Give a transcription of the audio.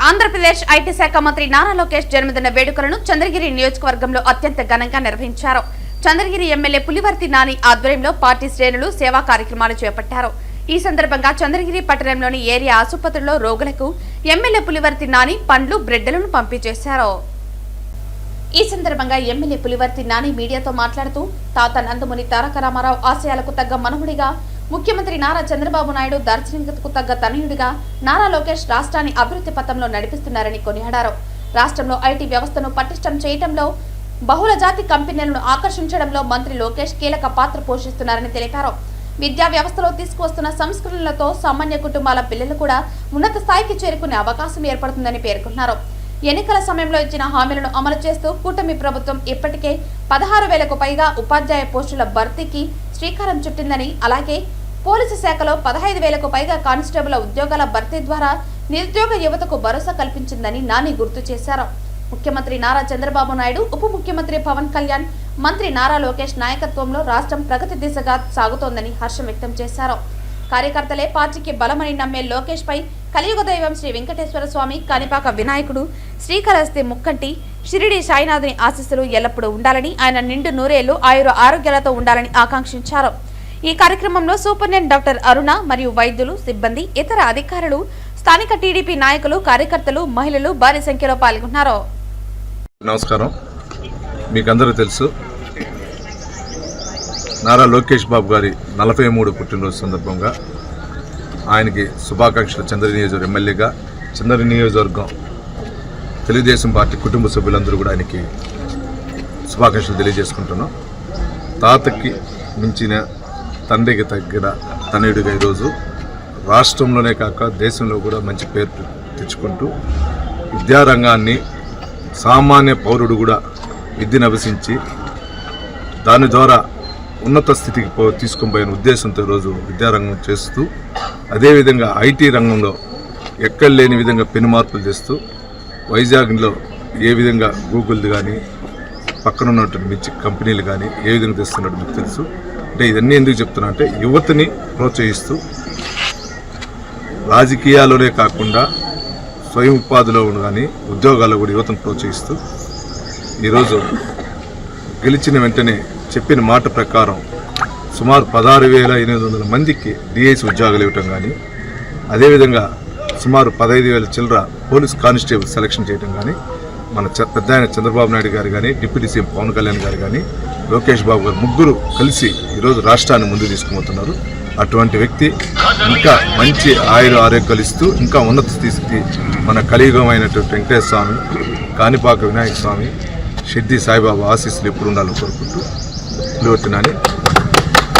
Andhra Pradesh IT శాఖ మంత్రి నారా లోకేష్ జన్మదిన వేడుకలను చంద్రగిరి నియోజకవర్గంలో అత్యంత ఘనంగా నిర్వహించారు. చంద్రగిరి ఎమ్మెల్యే పులివర్తి నాని ఆధ్వర్యంలో పార్టీ శ్రేణులు సేవా కార్యక్రమాలు చేపట్టారు. ఈ సందర్భంగా చంద్రగిరి పట్టణంలోని ఏరియా ఆసుపత్రిలో రోగులకు ఎమ్మెల్యే పులివర్తి నాని పండ్లు, బ్రెడ్లను పంపిణీ చేశారు. ఈ సందర్భంగా ఎమ్మెల్యే పులివర్తి నాని మీడియాతో మాట్లాడుతూ తాత నందమూరి తారక రామారావు ఆశయాలకు తగ్గ మనుమడిగా, ముఖ్యమంత్రి నారా చంద్రబాబు నాయుడు దార్శనికతకు తగ్గ తనయుడిగా నారా లోకేష్ రాష్ట్రాన్ని అభివృద్ధి పథంలో నడిపిస్తున్నారని కొనియాడారు. రాష్ట్రంలో ఐటీ వ్యవస్థను పటిష్టం చేయడంలో, బహుళ జాతి కంపెనీలను ఆకర్షించడంలో మంత్రి లోకేష్ కీలక పాత్ర పోషిస్తున్నారని తెలిపారు. విద్యా వ్యవస్థలో తీసుకువస్తున్న సంస్కరణలతో సామాన్య కుటుంబాల పిల్లలు కూడా ఉన్నత స్థాయికి చేరుకునే అవకాశం ఏర్పడుతుందని పేర్కొన్నారు. ఎన్నికల సమయంలో ఇచ్చిన హామీలను అమలు చేస్తూ కూటమి ప్రభుత్వం ఇప్పటికే 16,000కు పైగా ఉపాధ్యాయ పోస్టుల భర్తీకి శ్రీకారం చుట్టిందని, అలాగే పోలీసు శాఖలో 15,000కు పైగా కానిస్టేబుల్ ఉద్యోగాల భర్తీ ద్వారా నిరుద్యోగ యువతకు భరోసా కల్పించిందని నాని గుర్తు చేశారు. ముఖ్యమంత్రి నారా చంద్రబాబు నాయుడు, ఉప ముఖ్యమంత్రి పవన్ కళ్యాణ్, మంత్రి నారా లోకేష్ నాయకత్వంలో రాష్ట్రం ప్రగతి దిశగా సాగుతోందని హర్షం వ్యక్తం చేశారు. కార్యకర్తలే పార్టీకి బలమని నమ్మే లోకేష్ పై కలియుగ దైవం శ్రీ వెంకటేశ్వర స్వామి, కాణిపాక వినాయకుడు, శ్రీకాళహస్తి ముక్కంటి, షిరిడి సాయినాథుని ఆశీస్సులు ఎల్లప్పుడూ ఉండాలని, ఆయన నిండు నూరేళ్లు ఆయుర ఆరోగ్యాలతో ఉండాలని ఆకాంక్షించారు. ఈ కార్యక్రమంలో సూపరింటెండెంట్ డాక్టర్ అరుణ మరియు వైద్యులు, సిబ్బంది, ఇతర అధికారులు, స్థానిక టీడీపీ నాయకులు, కార్యకర్తలు, మహిళలు భారీ సంఖ్యలో పాల్గొన్నారు. నమస్కారం. మీకందరూ తెలుసు, నారా లోకేష్ బాబు గారి 43 పుట్టినరోజు సందర్భంగా ఆయనకి శుభాకాంక్షలు. చంద్రగిరి నియోజకవర్గం ఎమ్మెల్యేగా, చంద్రగిరి నియోజకవర్గం తెలుగుదేశం పార్టీ కుటుంబ సభ్యులందరూ కూడా ఆయనకి శుభాకాంక్షలు తెలియజేసుకుంటున్నాం. తాతకి మించిన, తండ్రికి తగ్గిన తనయుడిగా ఈరోజు రాష్ట్రంలోనే కాక దేశంలో కూడా మంచి పేరు తెచ్చుకుంటూ విద్యారంగాన్ని సామాన్య పౌరుడు కూడా విద్యను అభ్యసించి దాని ద్వారా ఉన్నత స్థితికి తీసుకొని పోయిన ఉద్దేశంతో ఈరోజు విద్యారంగం చేస్తూ, అదేవిధంగా ఐటీ రంగంలో ఎక్కడ లేని విధంగా పెను మార్పులు చేస్తూ, వైజాగ్లో ఏ విధంగా గూగుల్ది కానీ పక్కన ఉన్నటువంటి మంచి కంపెనీలు కానీ ఏ విధంగా తెస్తున్నట్టు మీకు తెలుసు. అంటే ఇవన్నీ ఎందుకు చెప్తున్నా అంటే, యువతని ప్రోత్సహిస్తూ రాజకీయాల్లోనే కాకుండా స్వయం ఉపాధిలో కానీ ఉద్యోగాల్లో కూడా యువతను ప్రోత్సహిస్తూ ఈరోజు గెలిచిన వెంటనే చెప్పిన మాట ప్రకారం సుమారు 16,800 మందికి డిఐసి ఉద్యోగాలు ఇవ్వటం కానీ, అదేవిధంగా సుమారు 15,000 చిల్లర పోలీస్ కానిస్టేబుల్ సెలక్షన్ చేయడం కానీ, మన పెద్ద ఆయన చంద్రబాబు నాయుడు గారు కానీ, డిప్యూటీ సీఎం పవన్ కళ్యాణ్ గారు కానీ, లోకేష్ బాబు గారు ముగ్గురు కలిసి ఈరోజు రాష్ట్రాన్ని ముందుకు తీసుకుపోతున్నారు. అటువంటి వ్యక్తి ఇంకా మంచి ఆరోగ్యాలు ఇస్తూ ఇంకా ఉన్నత స్థితికి మన కలియుగమైనటువంటి వెంకటేశ్వర స్వామి, కాణిపాక వినాయక స్వామి, షిర్డి సాయిబాబా ఆశీస్సులు ఎప్పుడు ఉండాలని కోరుకుంటూ పులివర్తి నాని.